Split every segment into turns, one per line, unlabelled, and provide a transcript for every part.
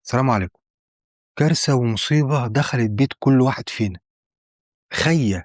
السلام عليكم. كارثة ومصيبة دخلت بيت كل واحد فينا. خيّة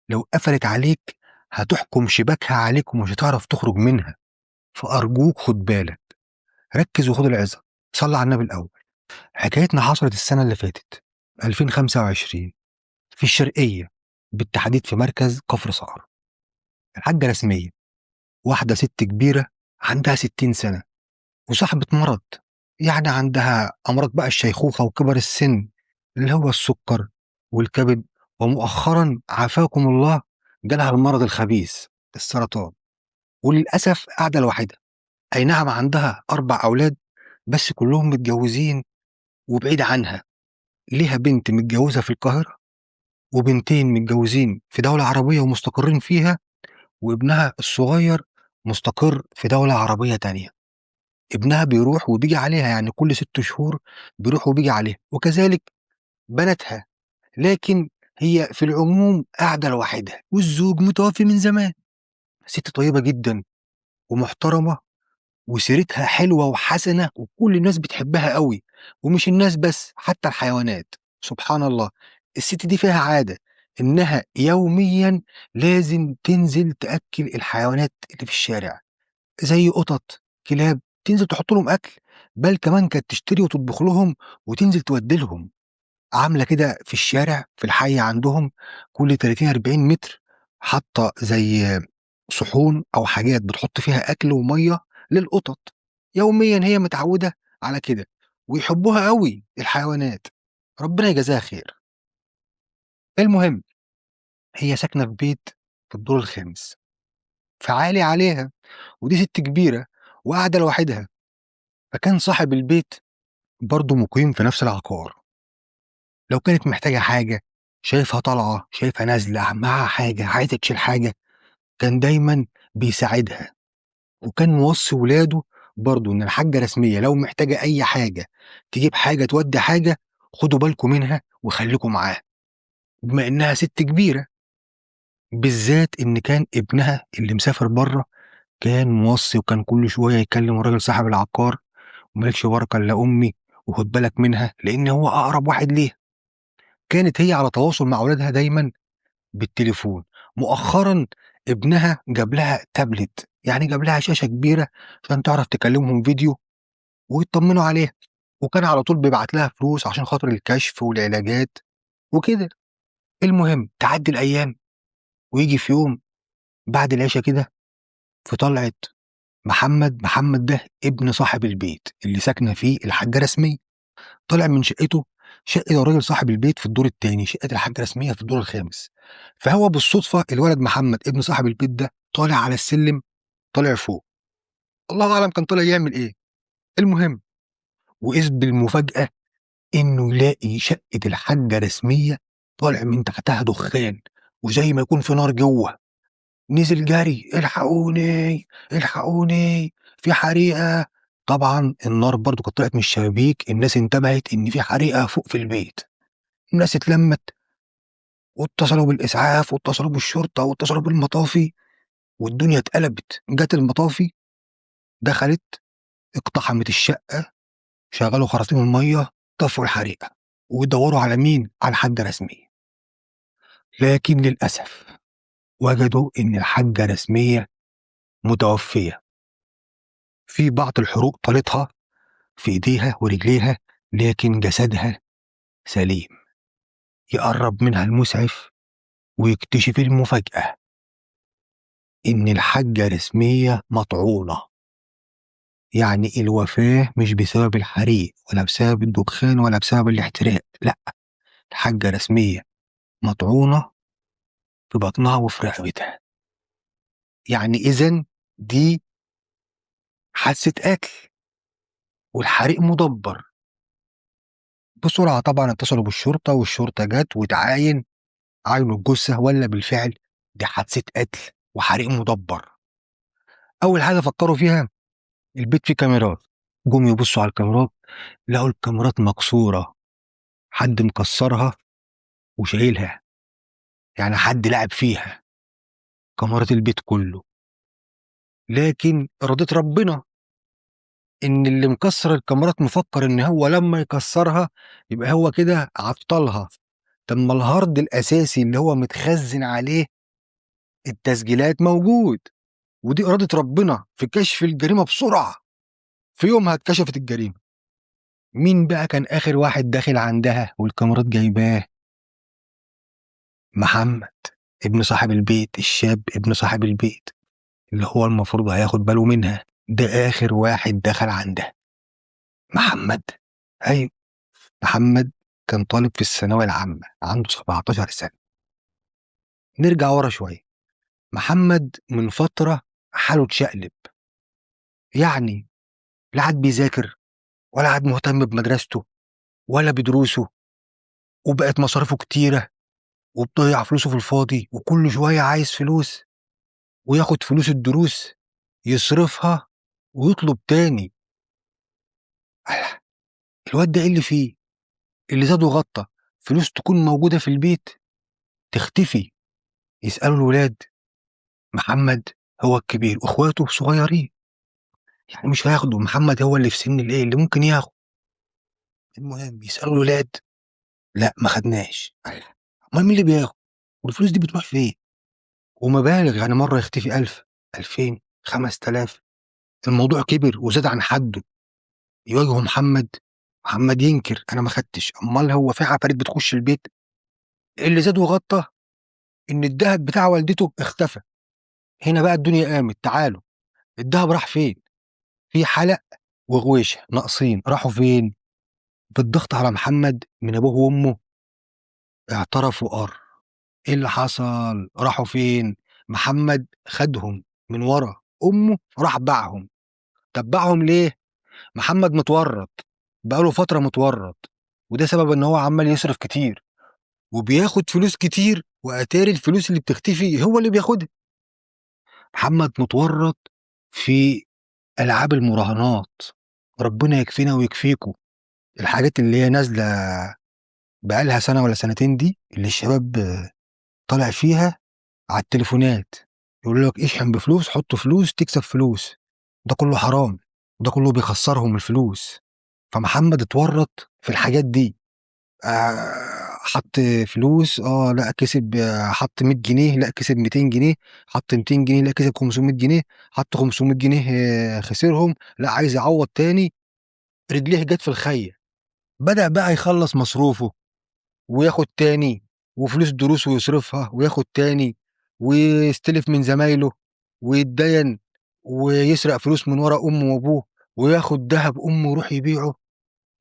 لو قفلت عليك هتحكم شباكها عليك ومش هتعرف تخرج منها، فأرجوك خُد بالك، ركّز وخُد العِظة. صَلّي على النبي الأول. حكايتنا حصلت السنة اللي فاتت 2025 في الشرقية، بالتحديد في مركز كفر صقر. الحاجة رسمية، واحدة سِت كبيرة عندها 60 سَنة وصاحبة مرض، يعني عندها أمراض بقى الشيخوخة وكِبَر السِن، اللي هو السُكّر والكبد، ومؤخرًا عافاكم الله جالها المرض الخبيث، السرطان، وللأسف قاعدة لوحدها. أي نعم عندها 4 أولاد بس كلّهم متجوّزين وبعيد عنها، ليها بنت متجوّزة في القاهرة، وبنتين متجوّزين في دولة عربية ومستقرّين فيها، وابنها الصغير مستقر في دولة عربية تانية. ابنها بيروح وبييجي عليها، يعني كل 6 شهور بيروح وبييجي عليها، وكذلك بناتها، لكن هي في العموم قاعدة لوحدها، والزوج متوفي من زمان. ست طيبة جدًا ومحترمة وسيرتها حلوة وحسنة وكل الناس بتحبها أوي، ومش الناس بس حتى الحيوانات. سبحان الله، الست دي فيها عادة إنها يوميًا لازم تنزل تأكّل الحيوانات اللي في الشارع. زي قطط، كلاب، تنزل تحط لهم أكل، بل كمان كانت تشتري وتطبخ لهم وتنزل تودّي لهم. عاملة كده في الشارع في الحي عندهم كل 30، 40 متر حاطة زي صحون أو حاجات بتحط فيها أكل ومَيّة للقطط. يوميًا هي متعودة على كده، ويحبوها أوي الحيوانات، ربنا يجازيها خير. المهم هي ساكنة في بيت في الدور الخامس، فعالي عليها، ودي ست كبيرة وقاعدة لوحدها. فكان صاحب البيت برضه مُقيم في نفس العقار، لو كانت محتاجة حاجة، شايفها طالعة، شايفها نازلة، معاها حاجة، عايزة تشيل حاجة، كان دايمًا بيساعدها، وكان موصّي ولاده برضه إن الحاجة رسمية لو محتاجة أي حاجة، تجيب حاجة، تودّي حاجة، خدوا بالكم منها وخلّيكم معاها، بما إنها ست كبيرة. بالذات إن كان ابنها اللي مسافر برّه كان موصّي وكان كل شوية يكلم الراجل صاحب العقار: "ما لكش بركة إلا أمي وخُد بالك منها." لإن هو أقرب واحد ليها. كانت هي على تواصل مع ولادها دايمًا بالتليفون. مؤخرًا ابنها جاب لها تابلت، يعني جاب لها شاشة كبيرة عشان تعرف تكلمهم فيديو ويطمنوا عليها، وكان على طول بيبعت لها فلوس عشان خاطر الكشف والعلاجات وكده. المهم تعدّي الأيام وييجي في يوم بعد العشا كده في طلعة محمد ده ابن صاحب البيت اللي ساكنة فيه الحاجة رسمية، طلع من شقته. شقة الراجل صاحب البيت في الدور التاني، شقة الحاجة رسمية في الدور الخامس. فهو بالصدفة الولد محمد ابن صاحب البيت ده طالع على السلم، طالع فوق، الله أعلم كان طالع يعمل إيه. المهم وإذ بالمفاجأة إنه يلاقي شقة الحاجة رسمية طالع من تحتها دخان، وزي ما يكون في نار جوّه. نزل جري: "الحقوني، الحقوني، في حريقة." طبعًا النار برضه كانت طلعت من الشبابيك، الناس انتبهت إن في حريقة فوق في البيت. الناس اتلمّت واتصلوا بالإسعاف واتصلوا بالشرطة واتصلوا بالمطافي، والدنيا اتقلبت. جات المطافي، دخلت، اقتحمت الشقة، شغّلوا خراطيم المَيّة، طفوا الحريقة، ويدوّروا على مين؟ على الحاجة رسمية. لكن للأسف وجدوا إن الحاجة رسمية متوفية، في بعض الحروق طالتها في إيديها ورجليها، لكن جسدها سليم. يقرّب منها المسعف ويكتشف المفاجأة إن الحاجة رسمية مطعونة. يعني الوفاة مش بسبب الحريق ولا بسبب الدخان ولا بسبب الاحتراق، لأ، الحاجة رسمية مطعونة في بطنها وفي رقبتها. يعني إذًا دي حادثة قتل والحريق مُدبّر. بسرعة طبعًا اتصلوا بالشرطة والشرطة جات وتعاين، عاينوا الجثة والّا بالفعل دي حادثة قتل وحريق مُدبّر. أول حاجة فكّروا فيها البيت فيه كاميرات، جُم يبصوا على الكاميرات لقوا الكاميرات مكسورة، حد مكسّرها وشايلها، يعني حد لعب فيها، كاميرات البيت كُلّه. لكن إرادة ربنا إن اللي مكسّر الكاميرات مفكّر إن هو لمّا يكسّرها يبقى هو كده عطّلها. طب ما الهارد الأساسي اللي هو متخزّن عليه التسجيلات موجود، ودي إرادة ربنا في كشف الجريمة بسرعة. في يومها اتكشفت الجريمة. مين بقى كان آخر واحد داخل عندها والكاميرات جايباه؟ محمد، ابن صاحب البيت، الشاب ابن صاحب البيت، اللي هو المفروض هياخد باله منها، ده آخر واحد دخل عندها. محمد، أيوه، محمد كان طالب في الثانوية العامة، عنده 17 سنة. نرجع ورا شوية، محمد من فترة حاله اتشقلب، يعني لا عاد بيذاكر ولا عاد مهتم بمدرسته ولا بدروسه، وبقت مصاريفه كتيرة وبيضيّع فلوسه في الفاضي، وكل شوية عايز فلوس وياخد فلوس الدروس يصرفها ويطلب تاني. ألا، الواد ده إيه اللي فيه؟ اللي زاد وغطّى، فلوس تكون موجودة في البيت تختفي. يسألوا الولاد، محمد هو الكبير واخواته صغيرين، يعني مش هياخدوا، محمد هو اللي في سن الإيه، اللي ممكن ياخد. المهم يسألوا الولاد، لأ ما خدناش. ألا، أمّال مين اللي بياخد؟ والفلوس دي بتروح فين؟ ومبالغ، يعني مرّة يختفي 1000، 2000، 5000. الموضوع كبر وزاد عن حدّه. يواجهوا محمد، محمد ينكر أنا ما خدتش. أمّال هو في عفاريت بتخش البيت؟ اللي زاد وغطّى إن الدهب بتاع والدته اختفى. هنا بقى الدنيا قامت، تعالوا، الدهب راح فين؟ في حلق وغويشة ناقصين، راحوا فين؟ بالضغط على محمد من أبوه وأمه اعترف وقَر. إيه اللي حصل؟ راحوا فين؟ محمد خدهم من ورا أمه راح باعهم. طب باعهم ليه؟ محمد متورّط، بقى له فترة متورّط، وده سبب إن هو عمّال يصرف كتير، وبياخد فلوس كتير، وأتاري الفلوس اللي بتختفي هو اللي بياخدها. محمد متورّط في ألعاب المراهنات، ربنا يكفينا ويكفيكم. الحاجات اللي هي نازلة بقى لها سَنة والّا سنتين دي، اللي الشباب طالع فيها على التليفونات، يقولوا لك اشحن بفلوس، حُط فلوس، تكسب فلوس. ده كلّه حرام، وده كلّه بيخسّرهم الفلوس. فمحمد اتورّط في الحاجات دي. حَط فلوس، لأ كسب، حَط 100 جنيه، لأ كسب 200 جنيه، حَط 200 جنيه، لأ كسب 500 جنيه، حَط 500 جنيه خسرهم، لأ عايز يعوّض تاني، رجليه جات في الخَيّة. بدأ بقى يخلّص مصروفه وياخد تاني، وفلوس دروسه يصرفها وياخد تاني، ويستلف من زمايله ويتداين، ويسرق فلوس من ورا أمه وأبوه، وياخد دهب أمه ويروح يبيعه.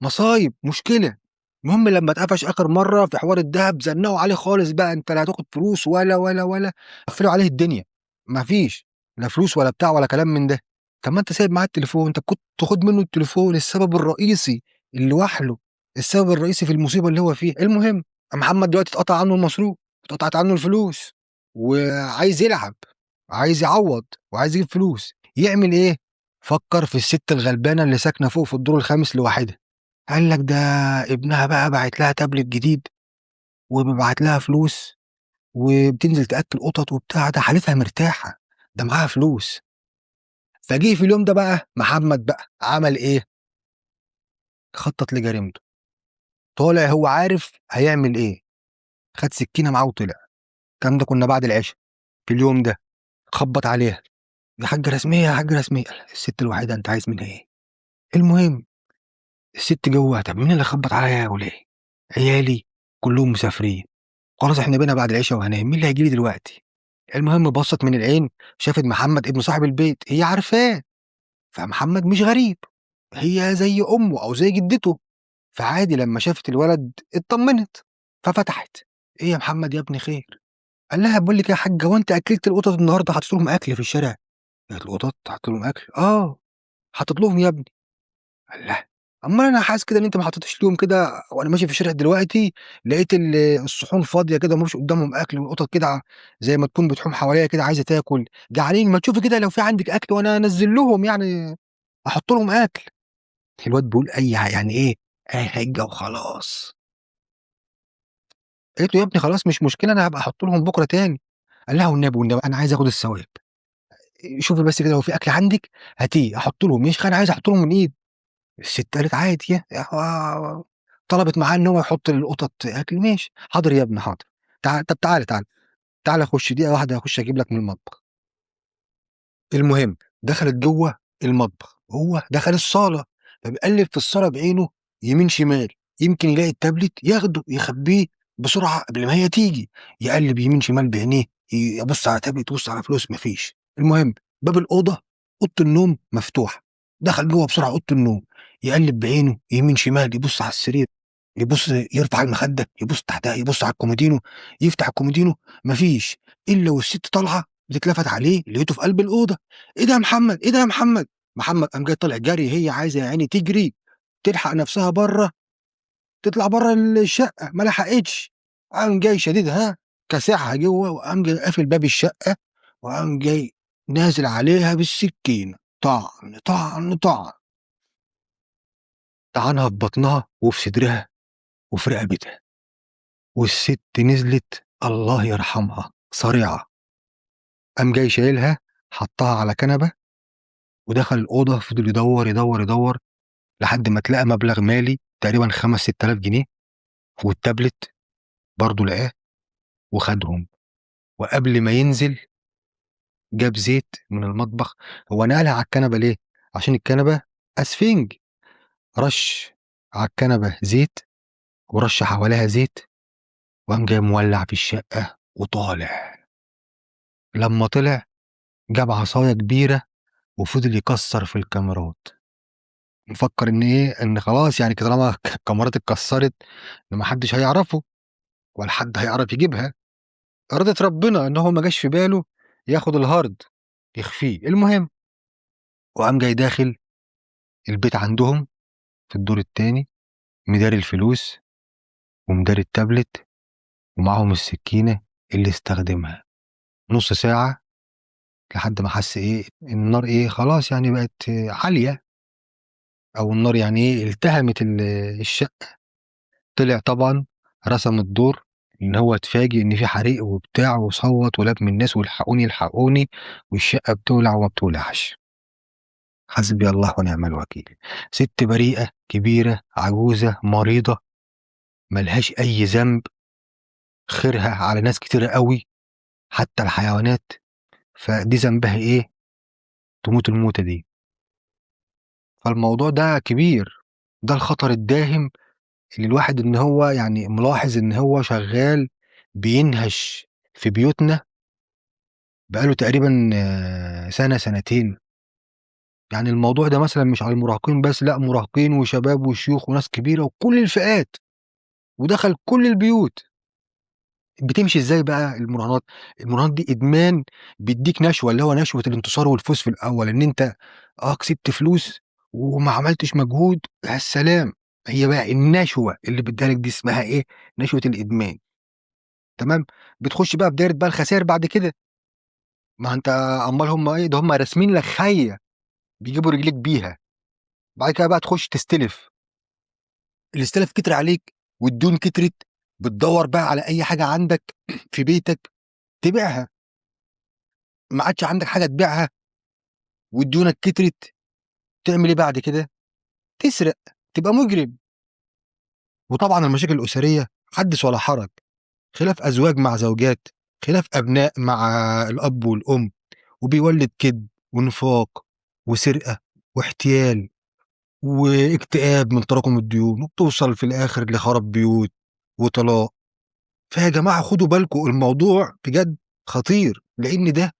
مصايب، مشكلة. المهم لمّا اتقفش آخر مرّة في حوار الدهب زنّقوا عليه خالص بقى، أنت لا هتاخد فلوس ولا، قفّلوا عليه الدنيا. ما فيش لا فلوس ولا بتاع ولا كلام من ده. طب ما أنت سايب معاه التليفون، أنت كنت خُد منّه التليفون، السبب الرئيسي اللي وحْله، السبب الرئيسي في المصيبة اللي هو فيها. المهم محمد دلوقتي اتقطع عنّه المصروف، اتقطعت عنّه الفلوس، وعايز يلعب، عايز يعوّض وعايز يجيب فلوس. يعمل إيه؟ فكّر في السِت الغلبانة اللي ساكنة فوق في الدور الخامس لوحدها. قال لك ده ابنها بقى باعت لها تابلت جديد، وبيبعت لها فلوس، وبتنزل تأكل قطط وبتاع، ده حالتها مرتاحة، ده معاها فلوس. فجه في اليوم ده بقى محمد بقى عمل إيه؟ خطط لجريمته. طالع هو عارف هيعمل إيه، خد سكينة معاه وطلع. الكلام ده كنا بعد العشا في اليوم ده. خبط عليها، يا حاجة رسمية يا حاجة رسمية. الست الوحيدة أنت عايز منها إيه؟ المهم الست جوه، طب مين اللي خبط عليا يا وليه؟ عيالي كلهم مسافرين، خلاص إحنا بقينا بعد العشا وهانام، مين اللي هييجي لي دلوقتي؟ المهم بصّت من العين، شافت محمد ابن صاحب البيت، هي عارفاه، فمحمد مش غريب، هي زي أمه أو زي جدته، فعادي لمّا شافت الولد اتطمنت، ففتحت. إيه يا محمد يا ابني خير؟ قال لها باقول لِك إيه يا حاجة، هو أنتِ أكّلتِ القطط النهارده، حطيتِ لهم أكل في الشارع؟ قالت له قطط حطيت لهم أكل؟ آه، حطيت لهم يا ابني. الله! أمّال أنا حاسس كده إن أنتِ ما حطيتيش ليهم كده، وأنا ماشي في الشارع دلوقتي لقيت الصحون فاضية كده وما فيش قدّامهم أكل، والقطط كده زي ما تكون بتحوم حواليّا كده عايزة تاكل، جعانين، ما تشوفي كده لو في عندِك أكل وأنا أنزّل لهم يعني أحط لهم أكل. الواد بيقول أي يعني إيه، أي حِجة وخلاص. قالت له: "يا ابني خلاص مش مشكلة، أنا هابقى أحط لهم بكرة تاني." قال لها: "والنبي، والنبي أنا عايز آخد الثواب." شوفي بس كده لو في أكل عندِك هاتيه أحُط لهم." "يا شيخة أنا عايزة أحُط لهم من إيدي." الست قالت: "عادي طلبت معاه إن هو يحُط للقطط أكل، ماشي، حاضر يا ابني حاضر، طب تعالَ خُش دقيقة واحدة هاخُش أجيب لك من المطبخ." المهم دخلت جوّه المطبخ، وهو دخل الصالة، فبيقلِّب في الصالة بعينه يمين، شمال، يمكن يلاقي التابلت ياخده يخبّيه بسرعة قبل ما هي تيجي، يقلِّب يمين، شمال بعينيه، يبُص على تابلت، يبُص على فلوس، ما فيش. المهم باب الأوضة، أوضة النوم مفتوحة، دخل جوّه بسرعة أوضة النوم، يقلِّب بعينه يمين، شمال، يبُص على السرير، يرفع المخدة، يبُص تحتها، يبُص على الكومودينو، يفتح الكومودينو، ما فيش، إلا والست طالعة بتتلفت عليه، لقيته في قلب الأوضة. "إيه ده يا محمد، إيه ده يا محمد؟" محمد قام جاي طالع جري، هي عايزة يا عيني تجري تلحق نفسها برّه، تطلع برّه الشقة، ما لحقتش، قام جاي شاددها كاسحها جوّه، وقام جاي قافل باب الشقة، وقام جاي نازل عليها بالسكينة، طعن، طعن، طعن، طعنها في بطنها وفي صدرها وفي رقبتها، والست نزلت الله يرحمها صريعة، قام جاي شايلها حطّها على كنبة ودخل الأوضة، فضل يدوّر، يدوّر، يدوّر لحد ما اتلقى مبلغ مالي تقريبًا 5، 6000 جنيه والتابلت برضه لقاه وخدهم، وقبل ما ينزل جاب زيت من المطبخ، هو نقلها على الكنبة ليه؟ عشان الكنبة أسفنج، رش على الكنبة زيت ورش حواليها زيت وقام جاي مولّع في الشقة وطالع، لمّا طلع جاب عصاية كبيرة وفضل يكسّر في الكاميرات، مفكّر إن إيه، إن خلاص يعني طالما الكاميرات اتكسّرت إن ما حدش هيعرفه ولا حد هيعرف يجيبها. إرادة ربنا إن هو ما جاش في باله ياخد الهارد يخفيه، المهم وقام جاي داخل البيت عندهم في الدور التاني مداري الفلوس ومداري التابلت ومعاهم السكينة اللي استخدمها، نُص ساعة لحد ما حس إيه، إن النار إيه، خلاص يعني بقت عالية أو النار يعني إيه، التهمت الشقة، طلع طبعًا رسم الدور إن هو اتفاجئ إن في حريق وبتاع وصوّت ولَم الناس والحقوني، الحقوني والشقة بتولع وما بتولعش. حسبي الله ونعم الوكيل. ست بريئة كبيرة عجوزة مريضة ما لهاش أي ذنب، خيرها على ناس كتيرة أوي حتى الحيوانات، فدي ذنبها إيه؟ تموت الموتة دي. فالموضوع ده كبير، ده الخطر الداهم اللي الواحد إن هو يعني ملاحظ إن هو شغال بينهش في بيوتنا بقى له تقريبًا سنة، سنتين. يعني الموضوع ده مثلًا مش على المراهقين بس، لأ مراهقين وشباب وشيوخ وناس كبيرة وكل الفئات، ودخل كل البيوت. بتمشي إزاي بقى المراهنات؟ المراهنات دي إدمان بيدّيك نشوة، اللي هو نشوة الانتصار والفوز في الأول، إن أنت كسبت فلوس وما عملتش مجهود، يا سلام! هي بقى النشوة اللي بتدّيها لك دي اسمها إيه، نشوة الإدمان، تمام؟ بتخش بقى في دايرة بقى الخساير بعد كده، ما أنت أمّال هم إيه، ده هم راسمين لك خَيّة بيجيبوا رجليك بيها، بعد كده بقى تخش تستلف، الاستلاف كتر عليك والديون كترت، بتدوّر بقى على أي حاجة عندك في بيتك تبيعها، ما عادش عندك حاجة تبيعها وديونك كترت، تعمل إيه بعد كده؟ تسرق، تبقى مجرم. وطبعًا المشاكل الأسرية حدث ولا حرج، خلاف أزواج مع زوجات، خلاف أبناء مع الأب والأم، وبيولد كدب ونفاق وسرقة واحتيال واكتئاب من تراكم الديون، وبتوصل في الآخر لخراب بيوت وطلاق. فيا جماعة خدوا بالكم الموضوع بجد خطير، لإن ده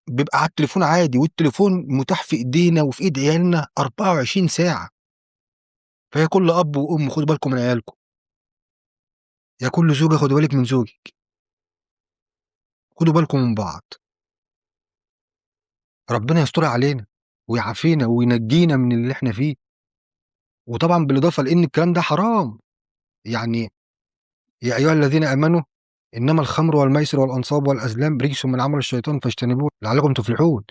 بيبقى على التليفون عادي، والتليفون متاح في إيدينا وفي إيد عيالنا 24 ساعة. فيا كل أب وأم خدوا بالكم من عيالكم، يا كل زوجة خدي بالِك من زوجِك، خدوا بالكم من بعض، ربنا يسترها علينا ويعافينا وينجينا من اللي إحنا فيه، وطبعًا بالإضافة لإن الكلام ده حرام، يعني يا أيها الذين آمنوا إنما الخمر والميسر والأنصاب والأزلام رجس من عمل الشيطان فاجتنبوه لعلكم تفلحون.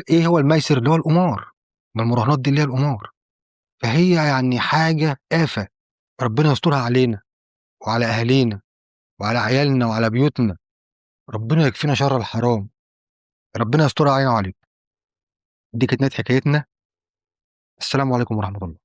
إيه هو الميسر؟ اللي هو القمار، ما المراهنات دي اللي هي القمار، فهي يعني حاجة آفة، ربنا يسترها علينا وعلى أهالينا وعلى عيالنا وعلى بيوتنا، ربنا يكفينا شر الحرام، ربنا يسترها علينا وعليكم. دي كانت نهاية حكايتنا، السلام عليكم ورحمة الله.